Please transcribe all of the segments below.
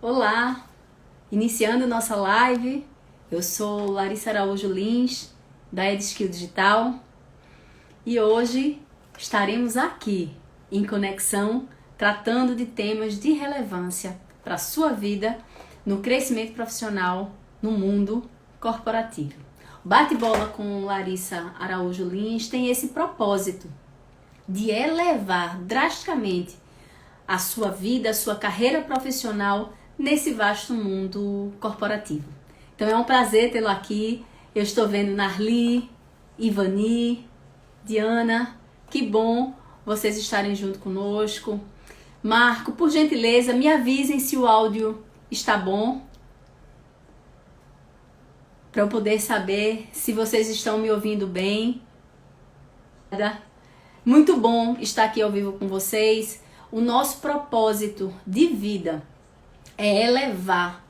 Olá, iniciando nossa live, eu sou Larissa Araújo Lins, da EdSkill Digital, e hoje estaremos aqui em conexão, tratando de temas de relevância para a sua vida no crescimento profissional no mundo corporativo. O Bate-Bola com Larissa Araújo Lins tem esse propósito de elevar drasticamente a sua vida, a sua carreira profissional nesse vasto mundo corporativo. Então é um prazer tê-lo aqui. Eu estou vendo Narli, Ivani, Diana, que bom vocês estarem junto conosco. Marco, por gentileza, me avisem se o áudio está bom, para eu poder saber se vocês estão me ouvindo bem. Muito bom estar aqui ao vivo com vocês. O nosso propósito de vida é elevar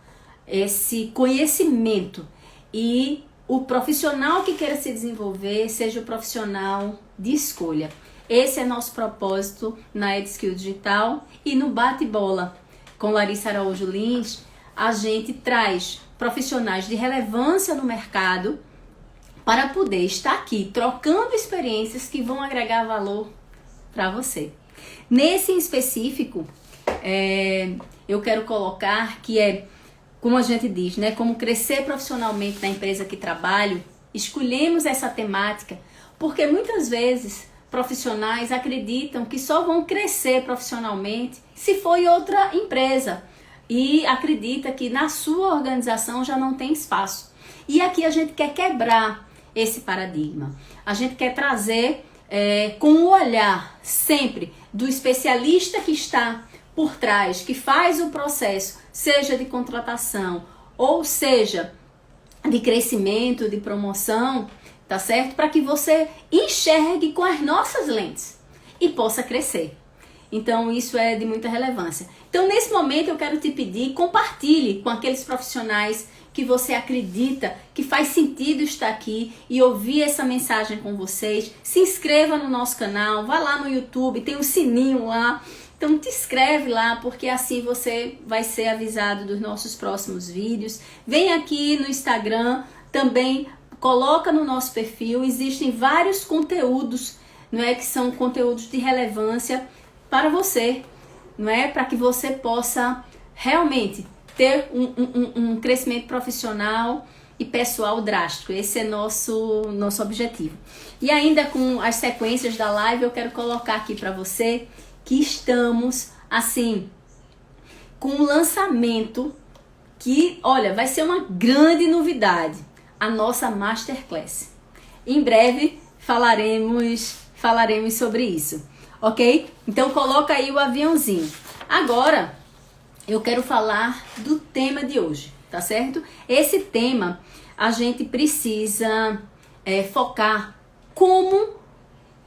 esse conhecimento e o profissional que queira se desenvolver seja o profissional de escolha. Esse é nosso propósito na EdSkill Digital, e no Bate-Bola com Larissa Araújo Lins, a gente traz profissionais de relevância no mercado para poder estar aqui trocando experiências que vão agregar valor para você. Nesse em específico, eu quero colocar que como a gente diz, né, como crescer profissionalmente na empresa que trabalho. Escolhemos essa temática porque muitas vezes profissionais acreditam que só vão crescer profissionalmente se for em outra empresa e acredita que na sua organização já não tem espaço. E aqui a gente quer quebrar esse paradigma. A gente quer trazer com o olhar sempre do especialista que está por trás, que faz o processo, seja de contratação ou seja de crescimento, de promoção, tá certo? Para que você enxergue com as nossas lentes e possa crescer. Então isso é de muita relevância. Então nesse momento eu quero te pedir, compartilhe com aqueles profissionais que você acredita que faz sentido estar aqui e ouvir essa mensagem com vocês. Se inscreva no nosso canal, vá lá no YouTube, tem um sininho lá. Então te inscreve lá, porque assim você vai ser avisado dos nossos próximos vídeos. Vem aqui no Instagram, também coloca no nosso perfil, existem vários conteúdos, não é, que são conteúdos de relevância para você, não é, para que você possa realmente ter um crescimento profissional e pessoal drástico. Esse é nosso objetivo. E ainda com as sequências da live, eu quero colocar aqui para você que estamos, assim, com um lançamento que, olha, vai ser uma grande novidade, a nossa Masterclass. Em breve falaremos sobre isso, ok? Então coloca aí o aviãozinho. Agora, eu quero falar do tema de hoje, tá certo? Esse tema, a gente precisa focar como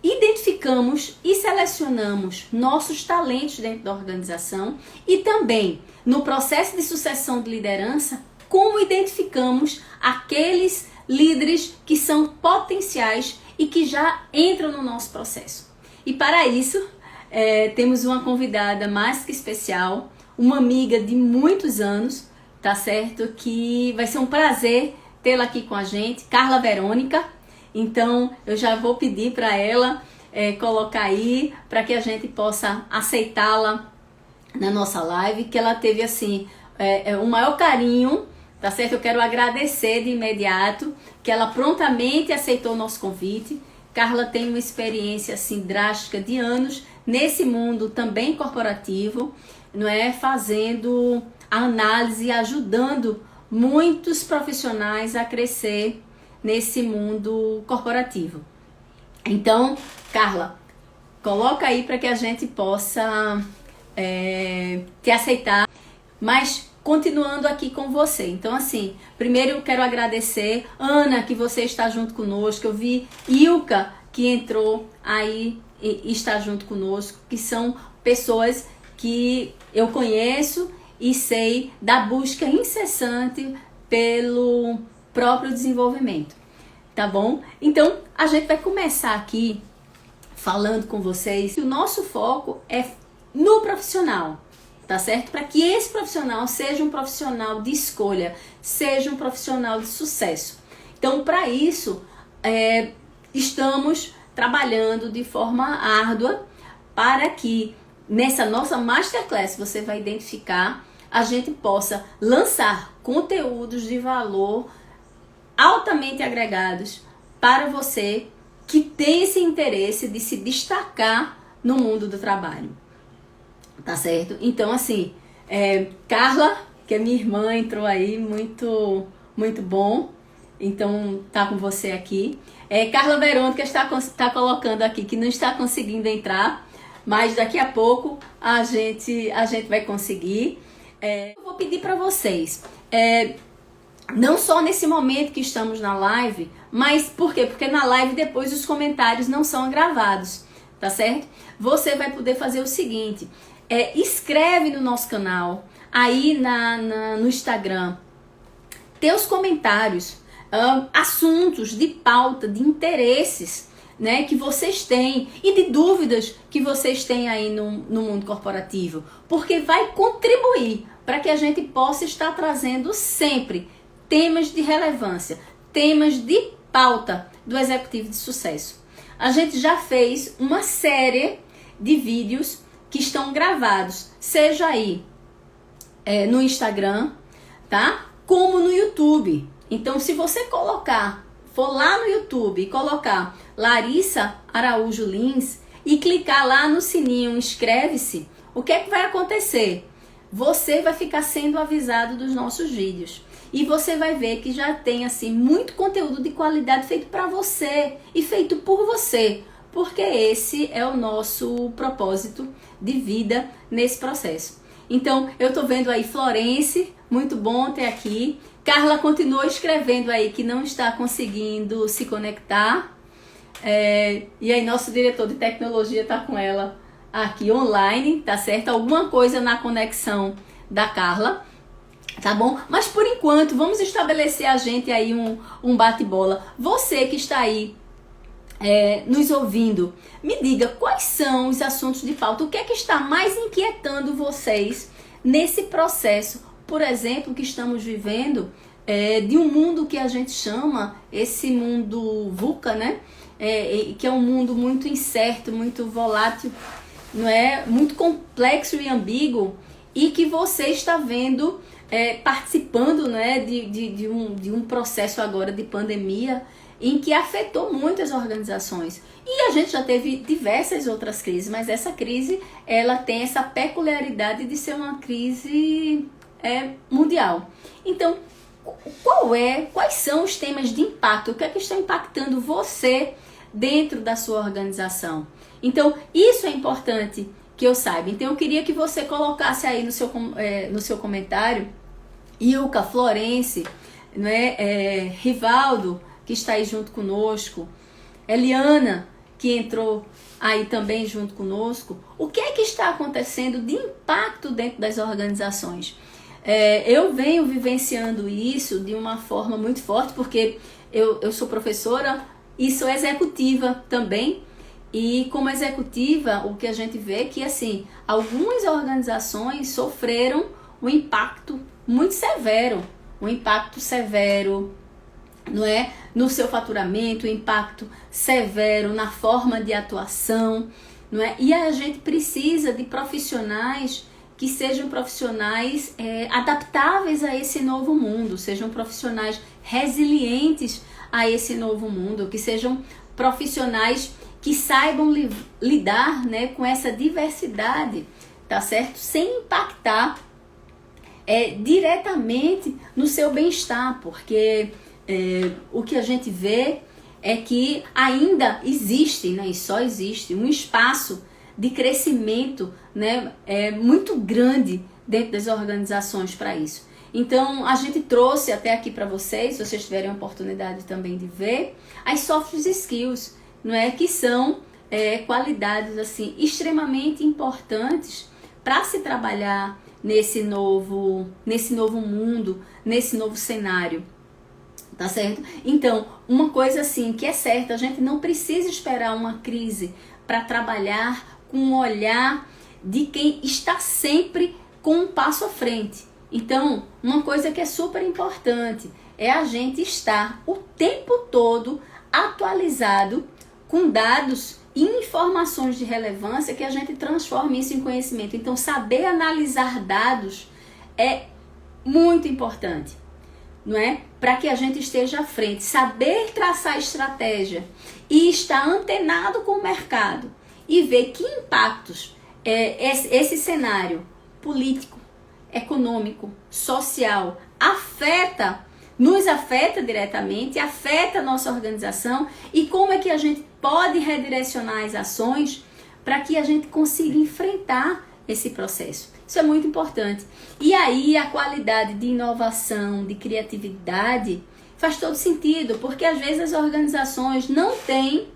identificamos e selecionamos nossos talentos dentro da organização, e também no processo de sucessão de liderança, como identificamos aqueles líderes que são potenciais e que já entram no nosso processo. E para isso, temos uma convidada mais que especial, uma amiga de muitos anos, tá certo? Que vai ser um prazer tê-la aqui com a gente, Carla Verônica. Então, eu já vou pedir para ela colocar aí, para que a gente possa aceitá-la na nossa live, que ela teve, assim, o maior carinho, tá certo? Eu quero agradecer de imediato, que ela prontamente aceitou o nosso convite. Carla tem uma experiência, assim, drástica de anos nesse mundo também corporativo, não é? Fazendo a análise e ajudando muitos profissionais a crescer nesse mundo corporativo. Então, Carla, coloca aí para que a gente possa te aceitar. Mas continuando aqui com você. Então, assim, primeiro eu quero agradecer Ana, que você está junto conosco. Eu vi Ilka, que entrou aí e está junto conosco, que são pessoas que eu conheço e sei da busca incessante pelo próprio desenvolvimento, tá bom? Então, a gente vai começar aqui falando com vocês que o nosso foco é no profissional, tá certo? Para que esse profissional seja um profissional de escolha, seja um profissional de sucesso. Então, para isso, estamos trabalhando de forma árdua para que nessa nossa Masterclass você vai identificar, a gente possa lançar conteúdos de valor altamente agregados para você que tem esse interesse de se destacar no mundo do trabalho. Tá certo? Então, assim, Carla, que é minha irmã, entrou aí, muito, muito bom. Então, tá com você aqui. Carla Verônica está colocando aqui que não está conseguindo entrar, mas daqui a pouco a gente vai conseguir. Eu vou pedir para vocês, não só nesse momento que estamos na live, mas por quê? Porque na live depois os comentários não são gravados, tá certo? Você vai poder fazer o seguinte, escreve no nosso canal, aí no Instagram, teus comentários, assuntos de pauta, de interesses, né, que vocês têm e de dúvidas que vocês têm aí no mundo corporativo, porque vai contribuir para que a gente possa estar trazendo sempre temas de relevância, temas de pauta do executivo de sucesso. A gente já fez uma série de vídeos que estão gravados, seja aí no Instagram, tá? Como no YouTube. Então, se você for lá no YouTube e colocar Larissa Araújo Lins e clicar lá no sininho inscreve-se, o que é que vai acontecer? Você vai ficar sendo avisado dos nossos vídeos. E você vai ver que já tem assim muito conteúdo de qualidade feito para você e feito por você, porque esse é o nosso propósito de vida nesse processo. Então, eu tô vendo aí Florence, muito bom ter aqui. Carla continuou escrevendo aí que não está conseguindo se conectar. E aí nosso diretor de tecnologia tá com ela aqui online, tá certo? Alguma coisa na conexão da Carla. Tá bom? Mas por enquanto, vamos estabelecer a gente aí um bate-bola. Você que está aí nos ouvindo, me diga quais são os assuntos de pauta, o que é que está mais inquietando vocês nesse processo, por exemplo, que estamos vivendo, de um mundo que a gente chama, esse mundo VUCA, né? Que é um mundo muito incerto, muito volátil, não é? Muito complexo e ambíguo, e que você está vendo participando, né, de um processo agora de pandemia em que afetou muitas organizações. E a gente já teve diversas outras crises, mas essa crise ela tem essa peculiaridade de ser uma crise mundial. Então, quais são os temas de impacto? O que é que está impactando você dentro da sua organização? Então, isso é importante que eu saiba. Então, eu queria que você colocasse aí no seu comentário, Ilka, Florence, né, Rivaldo, que está aí junto conosco, Eliana, que entrou aí também junto conosco, o que é que está acontecendo de impacto dentro das organizações? Eu venho vivenciando isso de uma forma muito forte, porque eu sou professora e sou executiva também, e como executiva, o que a gente vê é que, assim, algumas organizações sofreram um impacto muito severo, um impacto severo, não é? No seu faturamento, um impacto severo na forma de atuação, não é? E a gente precisa de profissionais que sejam profissionais adaptáveis a esse novo mundo, sejam profissionais resilientes a esse novo mundo, que sejam profissionais que saibam lidar, né, com essa diversidade, tá certo? Sem impactar diretamente no seu bem-estar, porque o que a gente vê é que ainda existe, né, e só existe um espaço de crescimento, né, muito grande dentro das organizações para isso. Então, a gente trouxe até aqui para vocês, se vocês tiverem a oportunidade também de ver, as soft skills, não é? Que são qualidades assim extremamente importantes para se trabalhar nesse novo mundo, nesse novo cenário, tá certo? Então, uma coisa assim que é certa, a gente não precisa esperar uma crise para trabalhar com um olhar de quem está sempre com um passo à frente. Então, uma coisa que é super importante é a gente estar o tempo todo atualizado com dados e informações de relevância que a gente transforme isso em conhecimento. Então, saber analisar dados é muito importante, não é? Para que a gente esteja à frente, saber traçar estratégia e estar antenado com o mercado e ver que impactos esse cenário político, econômico, social nos afeta diretamente, afeta a nossa organização e como é que a gente pode redirecionar as ações para que a gente consiga enfrentar esse processo. Isso é muito importante. E aí a qualidade de inovação, de criatividade faz todo sentido, porque às vezes as organizações não têm,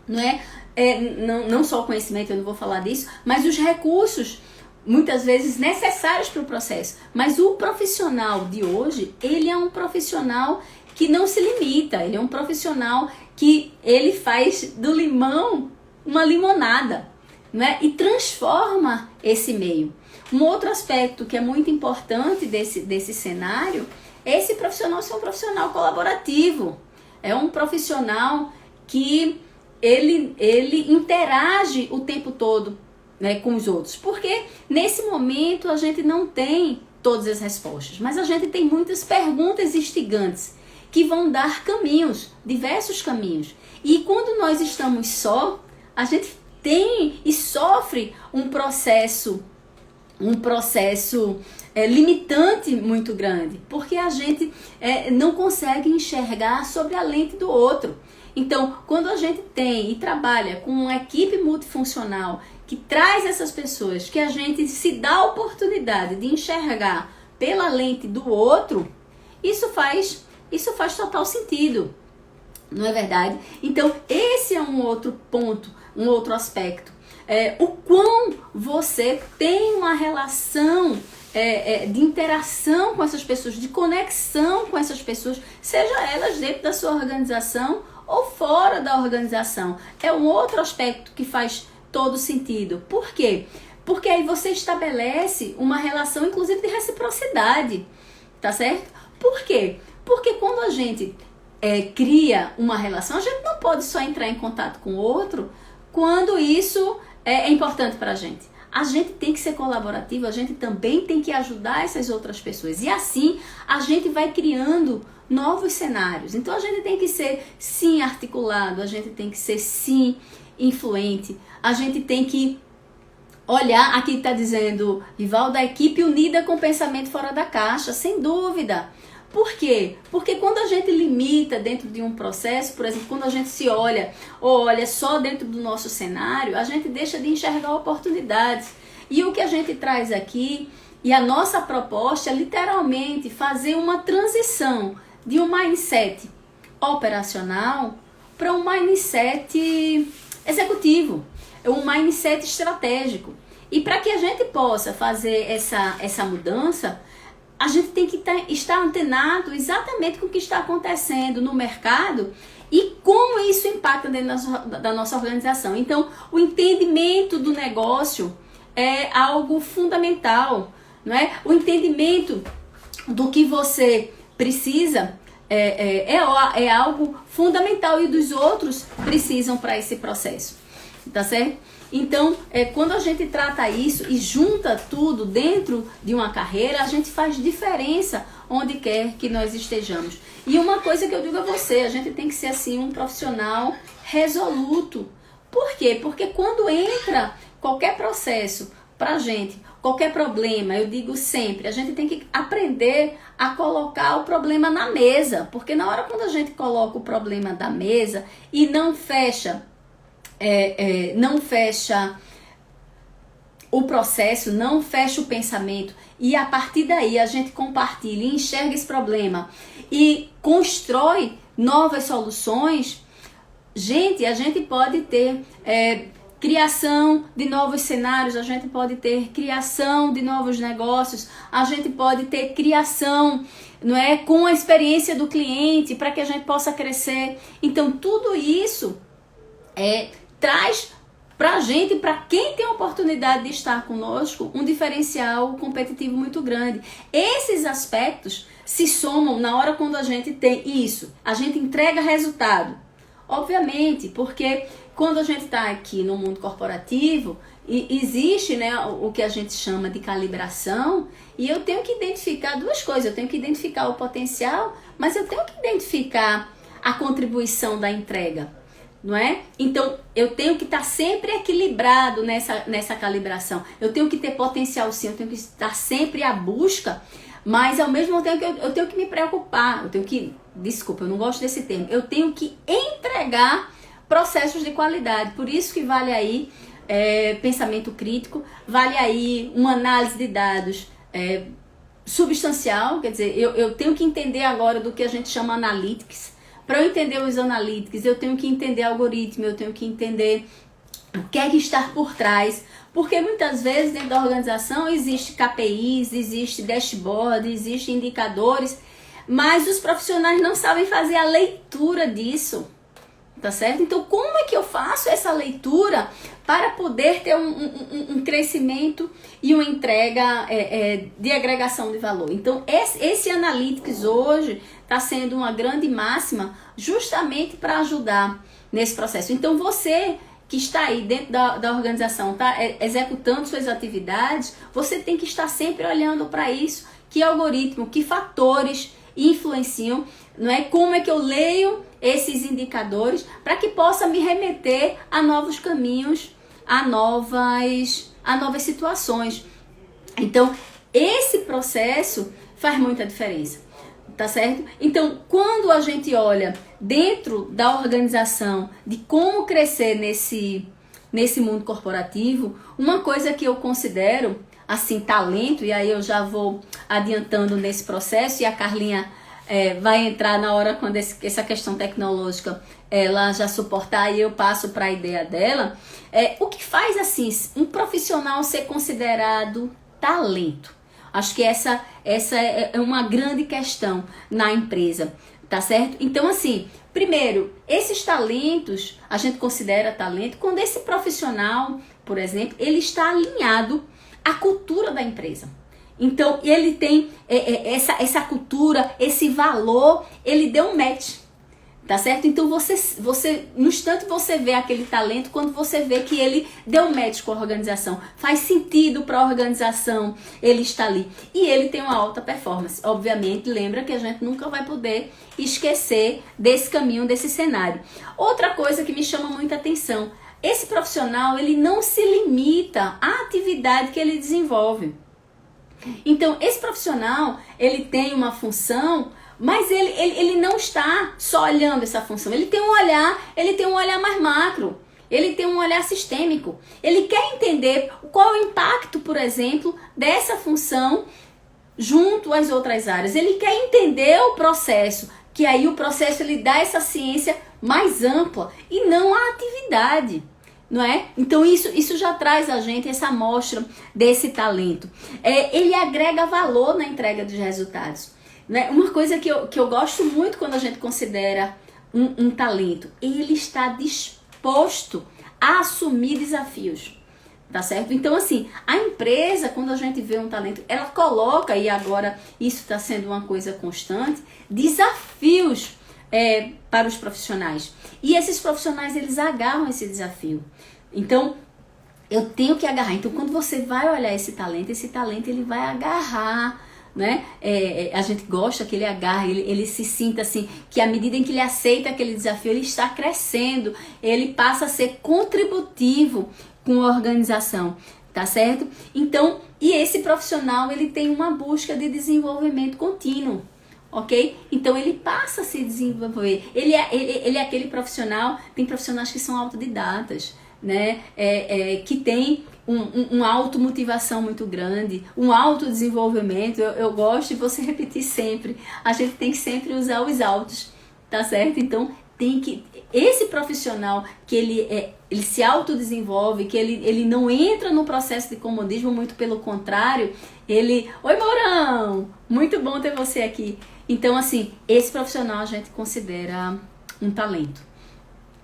não só o conhecimento, eu não vou falar disso, mas os recursos muitas vezes necessários para o processo. Mas o profissional de hoje, ele é um profissional que não se limita, ele é um profissional que ele faz do limão uma limonada, né? E transforma esse meio. Um outro aspecto que é muito importante desse cenário é esse profissional ser um profissional colaborativo. É um profissional que ele interage o tempo todo, né, com os outros. Porque nesse momento a gente não tem todas as respostas, mas a gente tem muitas perguntas instigantes que vão dar caminhos, diversos caminhos. E quando nós estamos só, a gente tem e sofre um processo limitante muito grande, porque a gente não consegue enxergar sobre a lente do outro. Então, quando a gente tem e trabalha com uma equipe multifuncional que traz essas pessoas, que a gente se dá a oportunidade de enxergar pela lente do outro, isso faz total sentido, não é verdade? Então, esse é um outro ponto, um outro aspecto. O quão você tem uma relação de interação com essas pessoas, de conexão com essas pessoas, seja elas dentro da sua organização ou fora da organização. É um outro aspecto que faz todo sentido. Por quê? Porque aí você estabelece uma relação, inclusive, de reciprocidade, tá certo? Por quê? Porque quando a gente cria uma relação, a gente não pode só entrar em contato com o outro quando isso é importante pra gente. A gente tem que ser colaborativo, a gente também tem que ajudar essas outras pessoas. E assim, a gente vai criando novos cenários. Então, a gente tem que ser, sim, articulado, a gente tem que ser, sim, influente. A gente tem que olhar, aqui está dizendo, Rivaldo, a equipe unida com pensamento fora da caixa, sem dúvida. Por quê? Porque quando a gente limita dentro de um processo, por exemplo, quando a gente se olha só dentro do nosso cenário, a gente deixa de enxergar oportunidades. E o que a gente traz aqui, e a nossa proposta é literalmente fazer uma transição de um mindset operacional para um mindset executivo, um mindset estratégico. E para que a gente possa fazer essa mudança, a gente tem que estar antenado exatamente com o que está acontecendo no mercado e como isso impacta dentro da nossa organização. Então, o entendimento do negócio é algo fundamental, não é? O entendimento do que você precisa é algo fundamental e dos outros precisam para esse processo, tá certo? Então, quando a gente trata isso e junta tudo dentro de uma carreira, a gente faz diferença onde quer que nós estejamos. E uma coisa que eu digo a você, a gente tem que ser assim um profissional resoluto. Por quê? Porque quando entra qualquer processo pra gente, qualquer problema, eu digo sempre, a gente tem que aprender a colocar o problema na mesa. Porque na hora quando a gente coloca o problema na mesa e não fecha o processo, não fecha o pensamento e a partir daí a gente compartilha e enxerga esse problema e constrói novas soluções, a gente pode ter criação de novos cenários, a gente pode ter criação de novos negócios, a gente pode ter criação, não é, com a experiência do cliente para que a gente possa crescer. Então tudo isso traz pra gente, para quem tem a oportunidade de estar conosco, um diferencial competitivo muito grande. Esses aspectos se somam na hora quando a gente tem isso, a gente entrega resultado. Obviamente, porque quando a gente está aqui no mundo corporativo, existe, né, o que a gente chama de calibração, e eu tenho que identificar duas coisas. Eu tenho que identificar o potencial, mas eu tenho que identificar a contribuição da entrega, não é? Então, eu tenho que estar sempre equilibrado nessa calibração. Eu tenho que ter potencial sim, eu tenho que estar sempre à busca, mas ao mesmo tempo eu tenho que me preocupar, desculpa, eu não gosto desse termo, eu tenho que entregar processos de qualidade. Por isso que vale aí pensamento crítico, vale aí uma análise de dados substancial, quer dizer, eu tenho que entender agora do que a gente chama analytics. Para eu entender os analytics, eu tenho que entender algoritmo, eu tenho que entender o que é que está por trás, porque muitas vezes dentro da organização existe KPIs, existe dashboard, existe indicadores, mas os profissionais não sabem fazer a leitura disso, tá certo? Então, como é que eu faço essa leitura para poder ter um crescimento e uma entrega de agregação de valor? Então, esse Analytics hoje está sendo uma grande máxima justamente para ajudar nesse processo. Então, você que está aí dentro da organização, tá executando suas atividades, você tem que estar sempre olhando para isso, que algoritmo, que fatores influenciam, não é? Como é que eu leio esses indicadores para que possa me remeter a novos caminhos, a novas situações. Então, esse processo faz muita diferença, tá certo? Então, quando a gente olha dentro da organização de como crescer nesse mundo corporativo, uma coisa que eu considero assim, talento, e aí eu já vou adiantando nesse processo, e a Carlinha vai entrar na hora quando essa questão tecnológica ela já suportar, e eu passo para a ideia dela. O que faz assim um profissional ser considerado talento? Acho que essa é uma grande questão na empresa, tá certo? Então, assim, primeiro, esses talentos, a gente considera talento quando esse profissional, por exemplo, ele está alinhado à cultura da empresa. Então, ele tem essa cultura, esse valor, ele deu um match, tá certo? Então, você no instante você vê aquele talento quando você vê que ele deu um match com a organização. Faz sentido para a organização ele estar ali. E ele tem uma alta performance. Obviamente, lembra que a gente nunca vai poder esquecer desse caminho, desse cenário. Outra coisa que me chama muita atenção, esse profissional, ele não se limita à atividade que ele desenvolve. Então, esse profissional, ele tem uma função, mas ele não está só olhando essa função. Ele tem um olhar mais macro, ele tem um olhar sistêmico. Ele quer entender qual é o impacto, por exemplo, dessa função junto às outras áreas. Ele quer entender o processo, que aí o processo ele dá essa ciência mais ampla e não a atividade. Não é? Então isso já traz a gente essa amostra desse talento. Ele agrega valor na entrega dos resultados. Né? Uma coisa que eu gosto muito quando a gente considera um talento, ele está disposto a assumir desafios. Tá certo? Então, assim, a empresa, quando a gente vê um talento, ela coloca, e agora isso está sendo uma coisa constante, desafios para os profissionais. E esses profissionais, eles agarram esse desafio. Então, eu tenho que agarrar. Então, quando você vai olhar esse talento ele vai agarrar, né? A gente gosta que ele agarre, ele se sinta assim, que à medida em que ele aceita aquele desafio, ele está crescendo, ele passa a ser contributivo com a organização, tá certo? Então, e esse profissional, ele tem uma busca de desenvolvimento contínuo. Ok? Então ele passa a se desenvolver. Ele é aquele profissional, tem profissionais que são autodidatas, né? Que tem uma automotivação muito grande, um autodesenvolvimento. Eu gosto de você repetir sempre. A gente tem que sempre usar os autos, tá certo? Então esse profissional que ele se autodesenvolve, que ele não entra no processo de comodismo, muito pelo contrário, Oi, Mourão! Muito bom ter você aqui. Então, assim, esse profissional a gente considera um talento.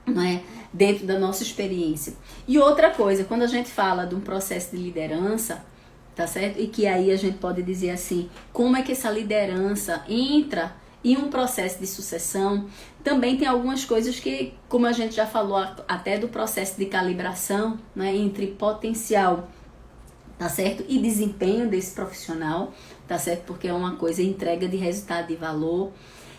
não é? Dentro da nossa experiência. E outra coisa, quando a gente fala de um processo de liderança, tá certo? E que aí a gente pode dizer assim, como é que essa liderança entra em um processo de sucessão? Também tem algumas coisas que, como a gente já falou até do processo de calibração, né, entre potencial, tá certo? E desempenho desse profissional, tá certo? Porque é uma coisa, entrega de resultado de valor.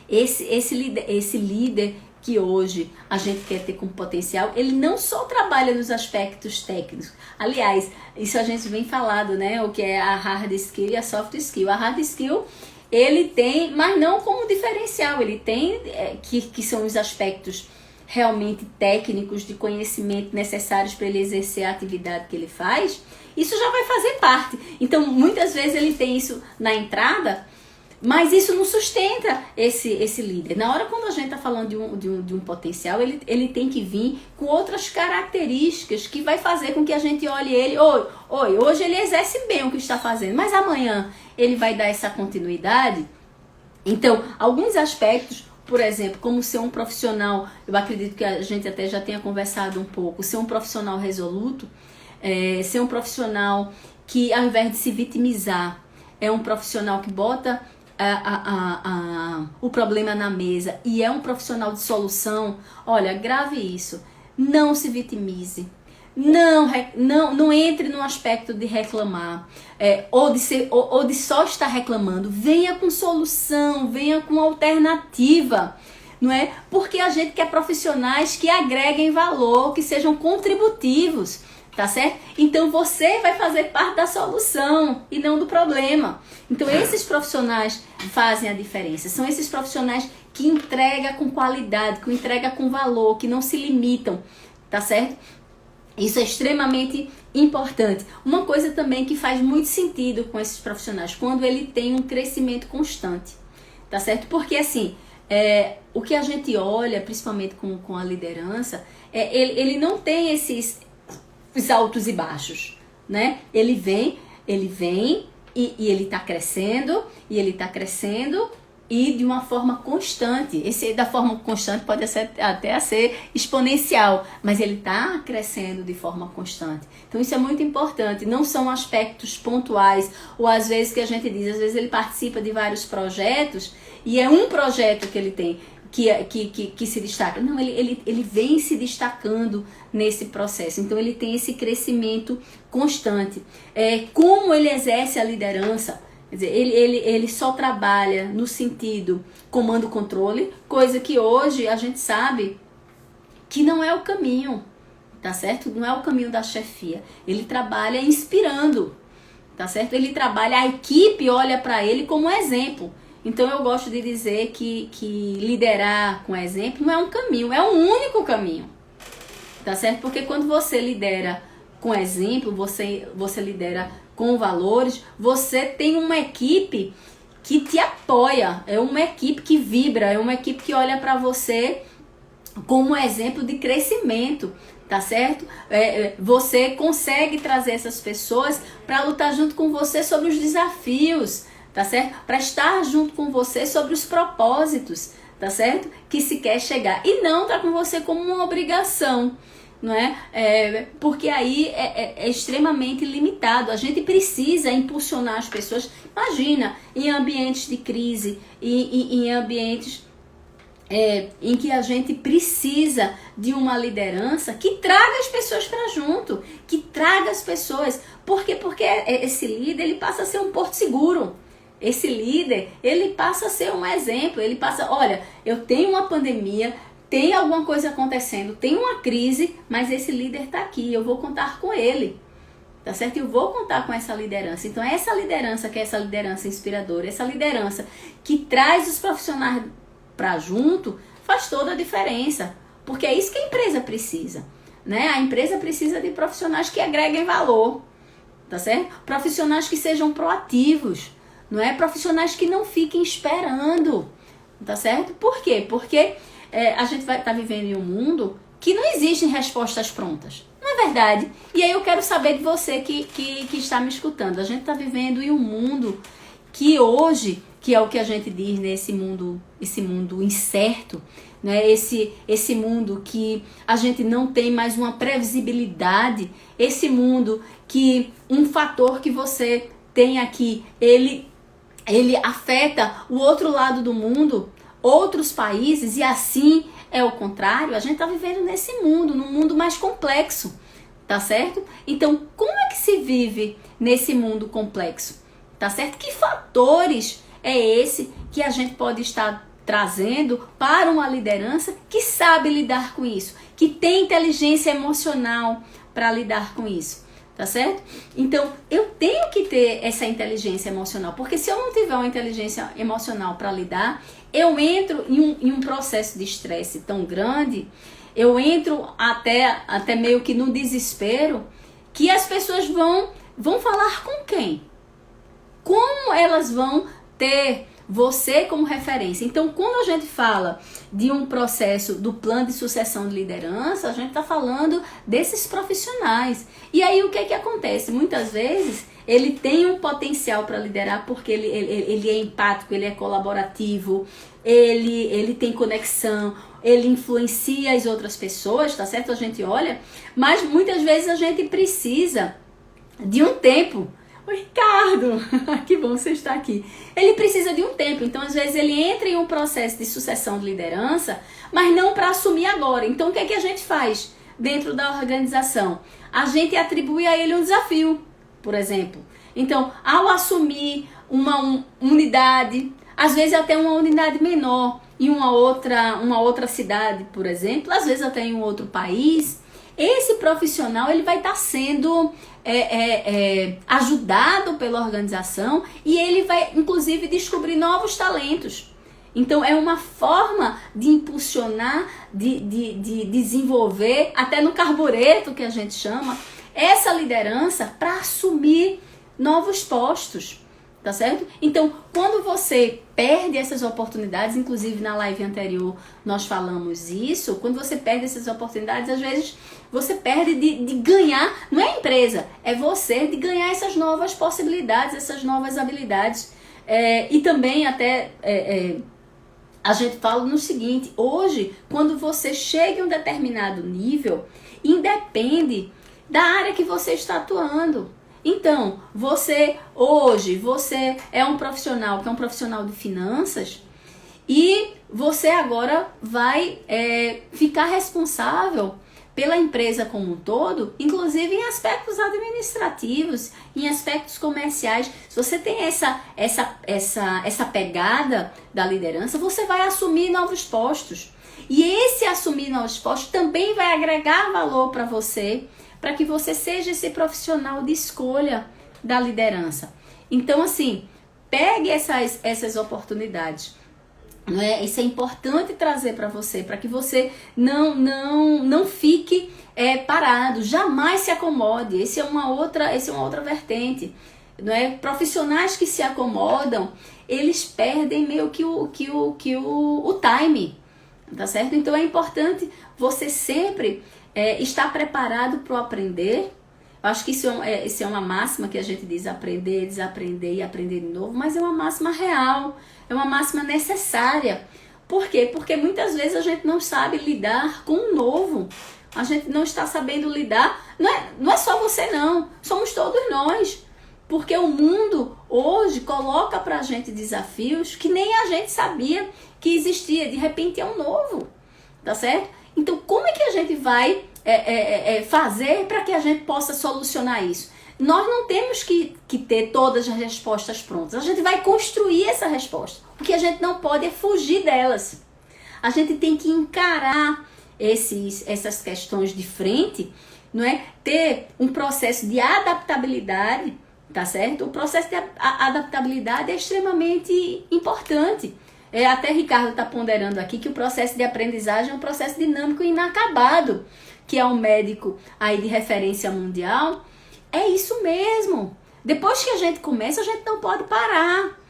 Esse líder que hoje a gente quer ter como potencial, ele não só trabalha nos aspectos técnicos. Aliás, isso a gente vem falado, né? O que é a hard skill e a soft skill. A hard skill, ele tem, mas não como diferencial, ele tem, que são os aspectos realmente técnicos de conhecimento necessários para ele exercer a atividade que ele faz. Isso já vai fazer parte. Então, muitas vezes ele tem isso na entrada, mas isso não sustenta esse líder. Na hora quando a gente está falando de um potencial, ele tem que vir com outras características que vai fazer com que a gente olhe ele. Hoje ele exerce bem o que está fazendo, mas amanhã ele vai dar essa continuidade. Então, alguns aspectos, por exemplo, como ser um profissional, eu acredito que a gente até já tenha conversado um pouco, ser um profissional resoluto, ser um profissional que, ao invés de se vitimizar, é um profissional que bota o problema na mesa e é um profissional de solução. Olha, grave isso. Não se vitimize. Não entre no aspecto de reclamar, ou de só estar reclamando. Venha com solução, venha com alternativa. Não é? Porque a gente quer profissionais que agreguem valor, que sejam contributivos. Tá certo? Então você vai fazer parte da solução e não do problema. Então esses profissionais fazem a diferença. São esses profissionais que entregam com qualidade, que entregam com valor, que não se limitam. Tá certo? Isso é extremamente importante. Uma coisa também que faz muito sentido com esses profissionais, quando ele tem um crescimento constante. Tá certo? Porque assim, o que a gente olha, principalmente com a liderança, ele não tem os altos e baixos, né? Ele vem e ele está crescendo, e de uma forma constante. Esse da forma constante pode até ser exponencial, mas ele está crescendo de forma constante. Então isso é muito importante. Não são aspectos pontuais, ou às vezes que a gente diz, às vezes ele participa de vários projetos e é um projeto que ele tem que se destaca. Não, ele vem se destacando nesse processo. Então ele tem esse crescimento constante. Como ele exerce a liderança? Quer dizer, ele só trabalha no sentido comando-controle, coisa que hoje a gente sabe que não é o caminho, tá certo? Não é o caminho da chefia. Ele trabalha inspirando, tá certo? Ele trabalha, a equipe olha para ele como exemplo. Então eu gosto de dizer que liderar com exemplo não é um caminho, é um único caminho, tá certo? Porque quando você lidera com exemplo, você lidera com valores, você tem uma equipe que te apoia, é uma equipe que vibra, é uma equipe que olha para você como um exemplo de crescimento, tá certo? Você consegue trazer essas pessoas para lutar junto com você sobre os desafios, tá certo? Para estar junto com você sobre os propósitos, tá certo? Que se quer chegar. E não tá com você como uma obrigação, não é? Porque aí é extremamente limitado. A gente precisa impulsionar as pessoas. Imagina, em ambientes de crise, em ambientes em que a gente precisa de uma liderança que traga as pessoas para junto, que traga as pessoas. Por quê? Porque esse líder, ele passa a ser um porto seguro. Esse líder, ele passa a ser um exemplo, ele passa, olha, eu tenho uma pandemia, tem alguma coisa acontecendo, tem uma crise, mas esse líder está aqui, eu vou contar com ele, tá certo? Eu vou contar com essa liderança. Então essa liderança, que é essa liderança inspiradora, essa liderança que traz os profissionais para junto, faz toda a diferença, porque é isso que a empresa precisa, né? A empresa precisa de profissionais que agreguem valor, tá certo? Profissionais que sejam proativos, não é? Profissionais que não fiquem esperando, tá certo? Por quê? Porque a gente vai estar vivendo em um mundo que não existem respostas prontas. Não é verdade? E aí eu quero saber de você que está me escutando. A gente está vivendo em um mundo que hoje, que é o que a gente diz nesse mundo, esse mundo incerto, né? Esse mundo que a gente não tem mais uma previsibilidade, esse mundo que um fator que você tem aqui, ele afeta o outro lado do mundo, outros países, e assim é o contrário. A gente está vivendo nesse mundo, num mundo mais complexo, tá certo? Então, como é que se vive nesse mundo complexo? Tá certo? Que fatores é esse que a gente pode estar trazendo para uma liderança que sabe lidar com isso, que tem inteligência emocional para lidar com isso, tá certo? Então, eu tenho que ter essa inteligência emocional, porque se eu não tiver uma inteligência emocional para lidar, eu entro em um processo de estresse tão grande, eu entro até meio que no desespero, que as pessoas vão falar com quem? Como elas vão ter você como referência? Então, quando a gente fala de um processo do plano de sucessão de liderança, a gente está falando desses profissionais. E aí, o que é que acontece? Muitas vezes, ele tem um potencial para liderar porque ele é empático, ele é colaborativo, ele tem conexão, ele influencia as outras pessoas, tá certo? A gente olha, mas muitas vezes a gente precisa de um tempo. Oi, Ricardo, que bom você estar aqui. Ele precisa de um tempo, então às vezes ele entra em um processo de sucessão de liderança, mas não para assumir agora. Então o que é que a gente faz dentro da organização? A gente atribui a ele um desafio, por exemplo. Então, ao assumir uma unidade, às vezes até uma unidade menor, em uma outra cidade, por exemplo, às vezes até em um outro país, esse profissional ele vai estar sendo ajudado pela organização e ele vai, inclusive, descobrir novos talentos. Então, é uma forma de impulsionar, de desenvolver, até no carbureto que a gente chama, essa liderança para assumir novos postos. Tá certo? Então, quando você perde essas oportunidades, inclusive na live anterior nós falamos isso, quando você perde essas oportunidades, às vezes você perde de ganhar, não é a empresa, é você de ganhar essas novas possibilidades, essas novas habilidades. E também até a gente fala no seguinte, hoje, quando você chega em um determinado nível, independe da área que você está atuando. Então, você é um profissional que é um profissional de finanças e você agora vai ficar responsável pela empresa como um todo, inclusive em aspectos administrativos, em aspectos comerciais. Se você tem essa pegada da liderança, você vai assumir novos postos. E esse assumir novos postos também vai agregar valor para você, para que você seja esse profissional de escolha da liderança. Então, assim, pegue essas oportunidades. Não é? Isso é importante trazer para você, para que você não fique parado, jamais se acomode. Essa é uma outra vertente. Não é? Profissionais que se acomodam, eles perdem meio que o time, tá certo? Então é importante você sempre estar preparado para o aprender. Eu acho que isso é uma máxima que a gente diz aprender, desaprender e aprender de novo, mas é uma máxima real, é uma máxima necessária. Por quê? Porque muitas vezes a gente não sabe lidar com o novo, a gente não está sabendo lidar, não é só você não, somos todos nós, porque o mundo hoje coloca pra gente desafios que nem a gente sabia que existia, de repente é um novo, tá certo? Então, como é que a gente vai fazer para que a gente possa solucionar isso? Nós não temos que ter todas as respostas prontas. A gente vai construir essa resposta. O que a gente não pode é fugir delas. A gente tem que encarar essas questões de frente, não é? Ter um processo de adaptabilidade, tá certo? O processo de adaptabilidade é extremamente importante. Até Ricardo está ponderando aqui que o processo de aprendizagem é um processo dinâmico e inacabado, que é um médico aí de referência mundial. É isso mesmo. Depois que a gente começa, a gente não pode parar.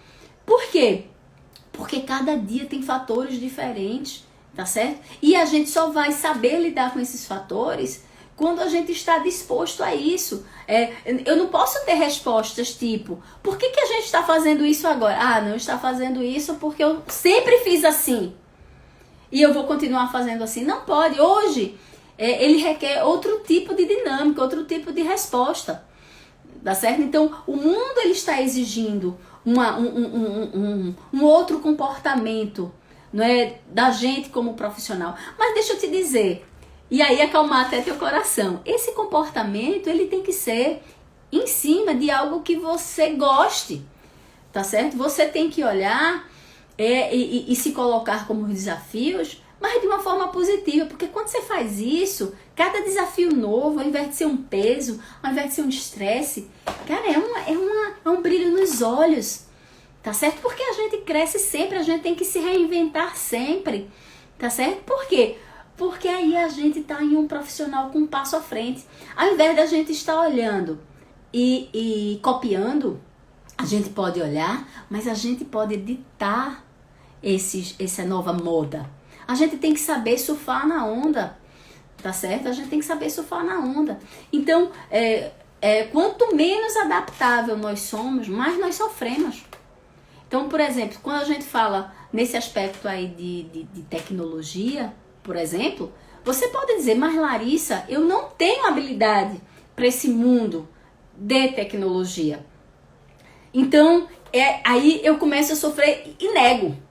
Por quê? Porque cada dia tem fatores diferentes, tá certo? E a gente só vai saber lidar com esses fatores quando a gente está disposto a isso. Eu não posso ter respostas tipo, por que a gente está fazendo isso agora? Ah, não está fazendo isso porque eu sempre fiz assim e eu vou continuar fazendo assim. Não pode. Hoje, ele requer outro tipo de dinâmica, outro tipo de resposta. Tá certo? Então, o mundo ele está exigindo um outro comportamento, não é, da gente como profissional. Mas deixa eu te dizer, e aí acalmar até teu coração, esse comportamento ele tem que ser em cima de algo que você goste, tá certo? Você tem que olhar e se colocar como desafios, mas de uma forma positiva, porque quando você faz isso, cada desafio novo, ao invés de ser um peso, ao invés de ser um estresse, cara, é um brilho nos olhos, tá certo? Porque a gente cresce sempre, a gente tem que se reinventar sempre, tá certo? Por quê? Porque aí a gente tá em um profissional com um passo à frente. Ao invés da gente estar olhando e copiando, a gente pode olhar, mas a gente pode editar essa nova moda. A gente tem que saber surfar na onda, tá certo? A gente tem que saber surfar na onda. Então, quanto menos adaptável nós somos, mais nós sofremos. Então, por exemplo, quando a gente fala nesse aspecto aí de tecnologia, por exemplo, você pode dizer, mas Larissa, eu não tenho habilidade para esse mundo de tecnologia. Então, aí eu começo a sofrer e nego.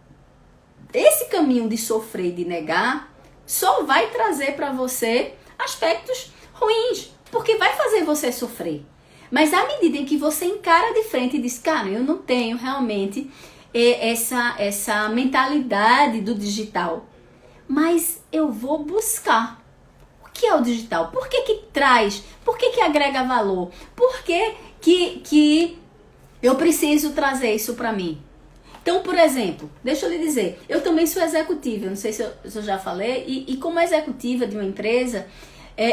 Esse caminho de sofrer e de negar só vai trazer para você aspectos ruins, porque vai fazer você sofrer. Mas à medida em que você encara de frente e diz, cara, eu não tenho realmente essa mentalidade do digital, mas eu vou buscar. O que é o digital? Por que traz? Por que agrega valor? Por que eu preciso trazer isso para mim? Então, por exemplo, deixa eu lhe dizer, eu também sou executiva, não sei se eu já falei, e como executiva de uma empresa,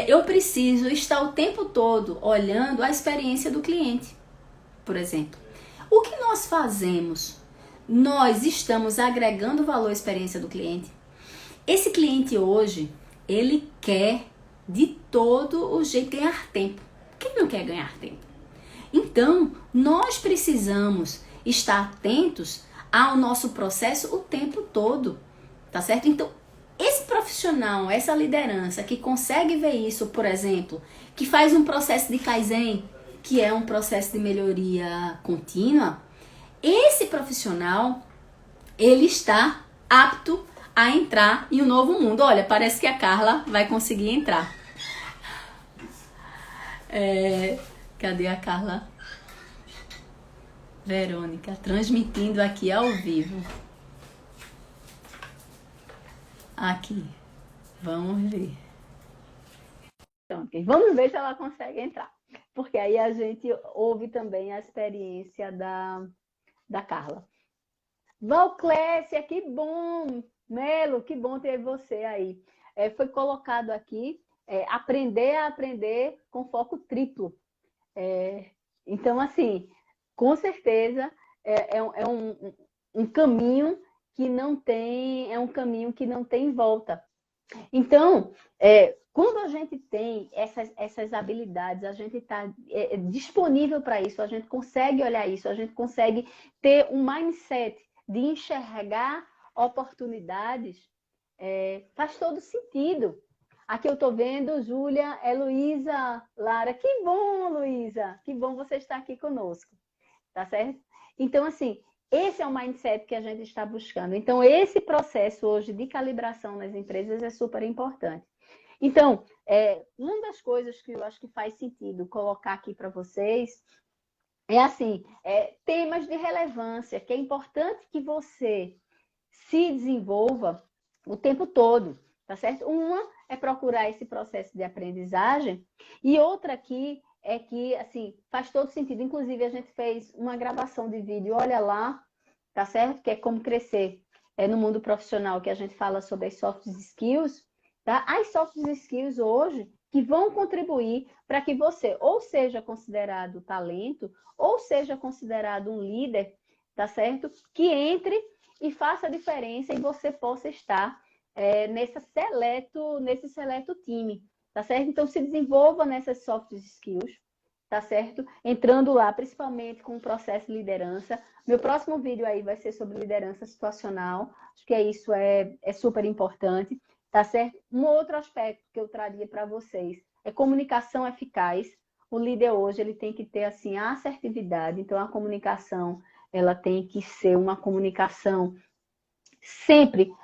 eu preciso estar o tempo todo olhando a experiência do cliente, por exemplo. O que nós fazemos? Nós estamos agregando valor à experiência do cliente. Esse cliente hoje, ele quer de todo o jeito ganhar tempo. Quem não quer ganhar tempo? Então, nós precisamos estar atentos ao nosso processo o tempo todo, tá certo? Então, esse profissional, essa liderança que consegue ver isso, por exemplo, que faz um processo de Kaizen, que é um processo de melhoria contínua, esse profissional, ele está apto a entrar em um novo mundo. Olha, parece que a Carla vai conseguir entrar. Cadê a Carla? Verônica, transmitindo aqui ao vivo. Aqui. Vamos ver. Então, okay. Vamos ver se ela consegue entrar. Porque aí a gente ouve também a experiência da Carla. Valclécia, que bom! Melo, que bom ter você aí. Foi colocado aqui, aprender a aprender com foco triplo. Então, assim, com certeza é um caminho que não tem, caminho que não tem volta. Então, quando a gente tem essas habilidades, a gente está disponível para isso, a gente consegue olhar isso, a gente consegue ter um mindset de enxergar oportunidades, faz todo sentido. Aqui eu estou vendo, Júlia, Luísa, Lara. Que bom, Luísa! Que bom você estar aqui conosco. Tá certo? Então, assim, esse é o mindset que a gente está buscando. Então, esse processo hoje de calibração nas empresas é super importante. Então, uma das coisas que eu acho que faz sentido colocar aqui para vocês assim, temas de relevância, que é importante que você se desenvolva o tempo todo, tá certo? Uma é procurar esse processo de aprendizagem e outra aqui é que, assim, faz todo sentido. Inclusive, a gente fez uma gravação de vídeo, olha lá, tá certo? Que é como crescer no mundo profissional, que a gente fala sobre as soft skills, tá? As soft skills hoje que vão contribuir para que você ou seja considerado talento, ou seja considerado um líder, tá certo? Que entre e faça a diferença e você possa estar nesse seleto time, tá certo? Então, se desenvolva nessas soft skills, tá certo? Entrando lá, principalmente com o processo de liderança. Meu próximo vídeo aí vai ser sobre liderança situacional. Acho que isso é super importante, tá certo? Um outro aspecto que eu traria para vocês é comunicação eficaz. O líder hoje, ele tem que ter, assim, a assertividade. Então, a comunicação, ela tem que ser uma comunicação sempre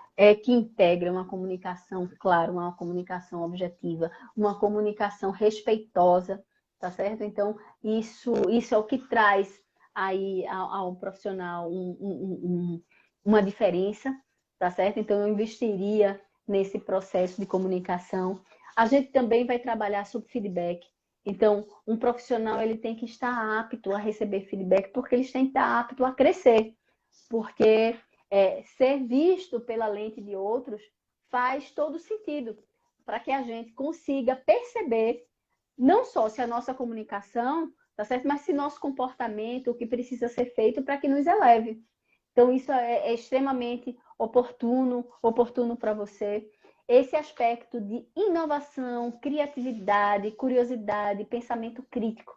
que integra uma comunicação clara, uma comunicação objetiva, uma comunicação respeitosa, tá certo? Então, isso é o que traz aí ao profissional uma diferença, tá certo? Então, eu investiria nesse processo de comunicação. A gente também vai trabalhar sobre feedback. Então, um profissional, ele tem que estar apto a receber feedback, porque ele tem que estar apto a crescer, porque ser visto pela lente de outros faz todo sentido, para que a gente consiga perceber não só se a nossa comunicação tá certo, mas se nosso comportamento, o que precisa ser feito para que nos eleve. Então, isso é extremamente oportuno para você. Esse aspecto de inovação, criatividade, curiosidade, pensamento crítico,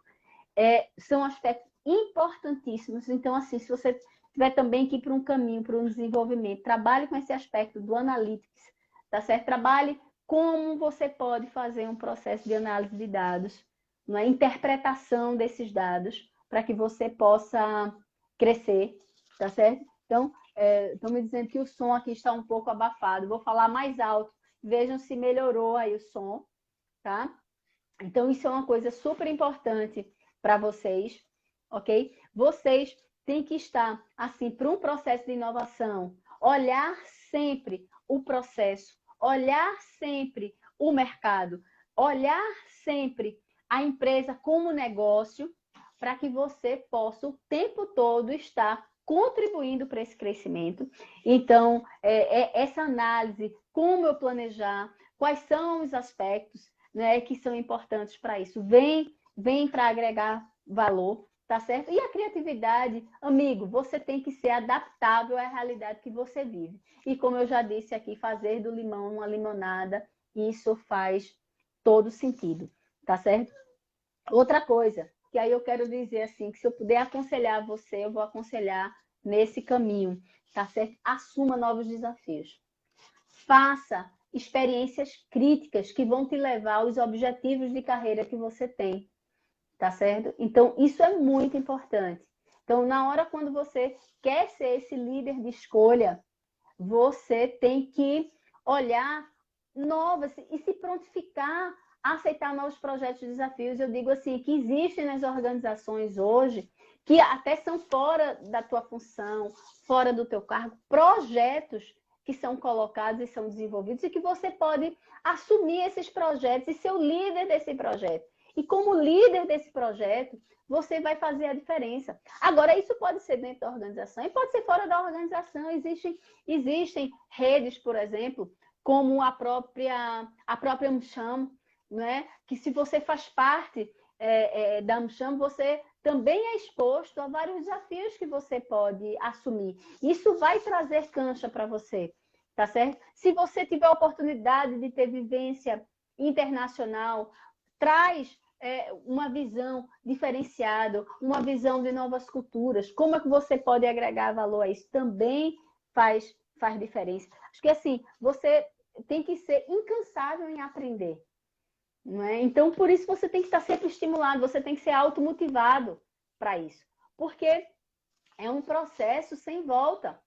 são aspectos importantíssimos. Então, assim, se você tiver também que ir para um caminho, para um desenvolvimento, trabalhe com esse aspecto do analytics, tá certo? Trabalhe como você pode fazer um processo de análise de dados, uma interpretação desses dados, para que você possa crescer, tá certo? Então, estão me dizendo que o som aqui está um pouco abafado. Vou falar mais alto. Vejam se melhorou aí o som, tá? Então, isso é uma coisa super importante para vocês, ok? Vocês têm que estar, assim, para um processo de inovação, olhar sempre o processo, olhar sempre o mercado, olhar sempre a empresa como negócio, para que você possa o tempo todo estar contribuindo para esse crescimento. Então, essa análise, como eu planejar, quais são os aspectos, né, que são importantes para isso. Vem para agregar valor, tá certo? E a criatividade, amigo, você tem que ser adaptável à realidade que você vive. E como eu já disse aqui, fazer do limão uma limonada, isso faz todo sentido, tá certo? Outra coisa, que aí eu quero dizer assim, que se eu puder aconselhar você, eu vou aconselhar nesse caminho, tá certo? Assuma novos desafios. Faça experiências críticas que vão te levar aos objetivos de carreira que você tem, tá certo? Então, isso é muito importante. Então, na hora quando você quer ser esse líder de escolha, você tem que olhar novas e se prontificar a aceitar novos projetos e desafios. Eu digo assim, que existem nas organizações hoje, que até são fora da tua função, fora do teu cargo, projetos que são colocados e são desenvolvidos e que você pode assumir esses projetos e ser o líder desse projeto. E como líder desse projeto, você vai fazer a diferença. Agora, isso pode ser dentro da organização e pode ser fora da organização. Existem redes, por exemplo, como a própria Mcham, né? Que se você faz parte da Mcham, você também é exposto a vários desafios que você pode assumir. Isso vai trazer cancha para você, tá certo? Se você tiver a oportunidade de ter vivência internacional, traz uma visão diferenciada, uma visão de novas culturas. Como é que você pode agregar valor a isso? Também faz diferença. Acho que assim, você tem que ser incansável em aprender. Não é? Então, por isso você tem que estar sempre estimulado, você tem que ser automotivado para isso. Porque é um processo sem volta,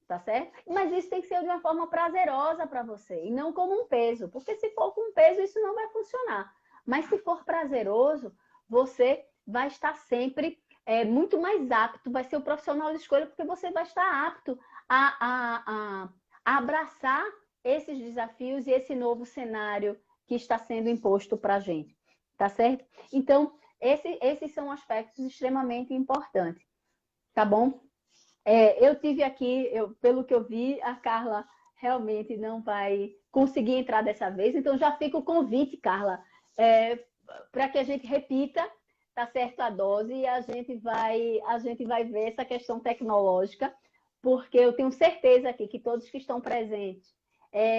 tá certo? Mas isso tem que ser de uma forma prazerosa para você e não como um peso. Porque se for com um peso, isso não vai funcionar. Mas se for prazeroso, você vai estar sempre muito mais apto, vai ser o profissional de escolha, porque você vai estar apto a abraçar esses desafios e esse novo cenário que está sendo imposto para a gente, tá certo? Então, esses são aspectos extremamente importantes, tá bom? Eu tive aqui, pelo que eu vi, a Carla realmente não vai conseguir entrar dessa vez, então já fica o convite, Carla, para que a gente repita, tá certo, a dose e a gente vai ver essa questão tecnológica, porque eu tenho certeza aqui que todos que estão presentes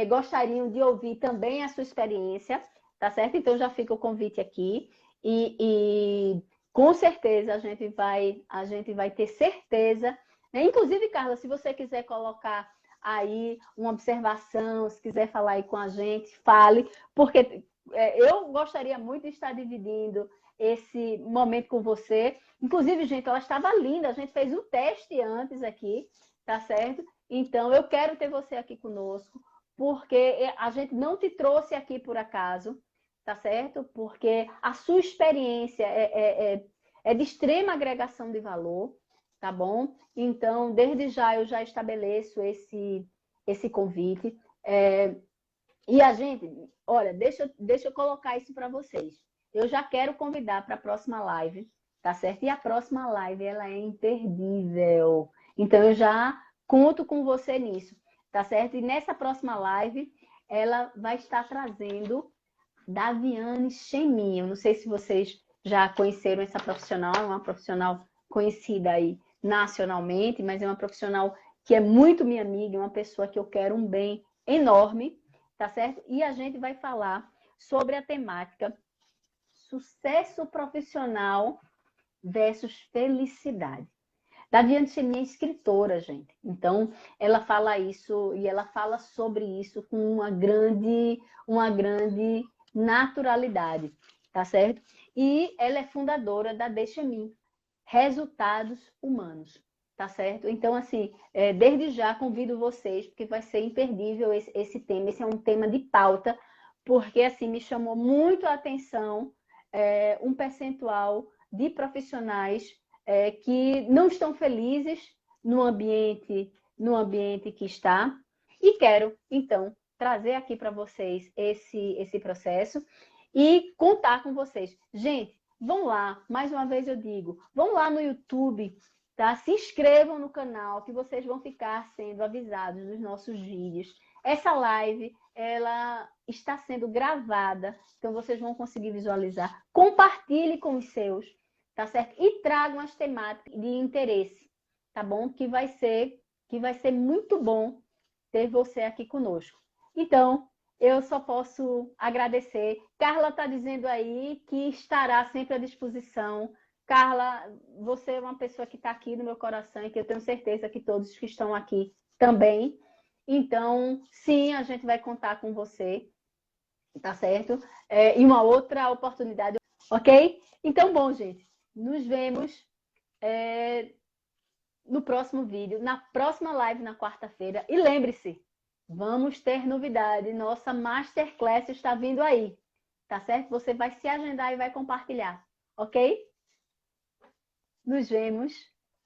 gostariam de ouvir também a sua experiência, tá certo? Então já fica o convite aqui e com certeza a gente vai ter certeza, né? Inclusive, Carla, se você quiser colocar aí uma observação, se quiser falar aí com a gente, fale, porque eu gostaria muito de estar dividindo esse momento com você. Inclusive, gente, ela estava linda, a gente fez um teste antes aqui, tá certo? Então, eu quero ter você aqui conosco, porque a gente não te trouxe aqui por acaso, tá certo? Porque a sua experiência é de extrema agregação de valor, tá bom? Então, desde já eu já estabeleço esse convite. E a gente, olha, deixa eu colocar isso para vocês. Eu já quero convidar para a próxima live, tá certo? E a próxima live, ela é imperdível. Então, eu já conto com você nisso, tá certo? E nessa próxima live, ela vai estar trazendo Daviane Chemin. Eu não sei se vocês já conheceram essa profissional, é uma profissional conhecida aí nacionalmente, mas é uma profissional que é muito minha amiga, uma pessoa que eu quero um bem enorme, tá certo? E a gente vai falar sobre a temática sucesso profissional versus felicidade. Daviane Chemin é escritora, gente. Então, ela fala isso e ela fala sobre isso com uma grande naturalidade, tá certo? E ela é fundadora da Deixa-me, Resultados Humanos, tá certo? Então, assim, desde já convido vocês, porque vai ser imperdível esse tema. Esse é um tema de pauta, porque, assim, me chamou muito a atenção um percentual de profissionais que não estão felizes no ambiente que está. E quero, então, trazer aqui para vocês esse processo e contar com vocês. Gente, vão lá, mais uma vez eu digo, vão lá no YouTube, tá? Se inscrevam no canal, que vocês vão ficar sendo avisados dos nossos vídeos. Essa live, ela está sendo gravada, então vocês vão conseguir visualizar. Compartilhe com os seus, tá certo? E tragam as temáticas de interesse, tá bom? Que vai ser muito bom ter você aqui conosco. Então, eu só posso agradecer. Carla está dizendo aí que estará sempre à disposição. Carla, você é uma pessoa que está aqui no meu coração e que eu tenho certeza que todos que estão aqui também. Então, sim, a gente vai contar com você, tá certo? E uma outra oportunidade, ok? Então, bom, gente, nos vemos no próximo vídeo, na próxima live na quarta-feira. E lembre-se, vamos ter novidade. Nossa Masterclass está vindo aí, tá certo? Você vai se agendar e vai compartilhar, ok? Nos vemos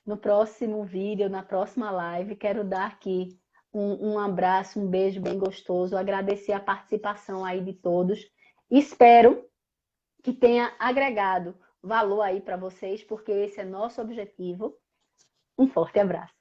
no próximo vídeo, na próxima live. Quero dar aqui um abraço, um beijo bem gostoso, agradecer a participação aí de todos. Espero que tenha agregado valor aí para vocês, porque esse é nosso objetivo. Um forte abraço.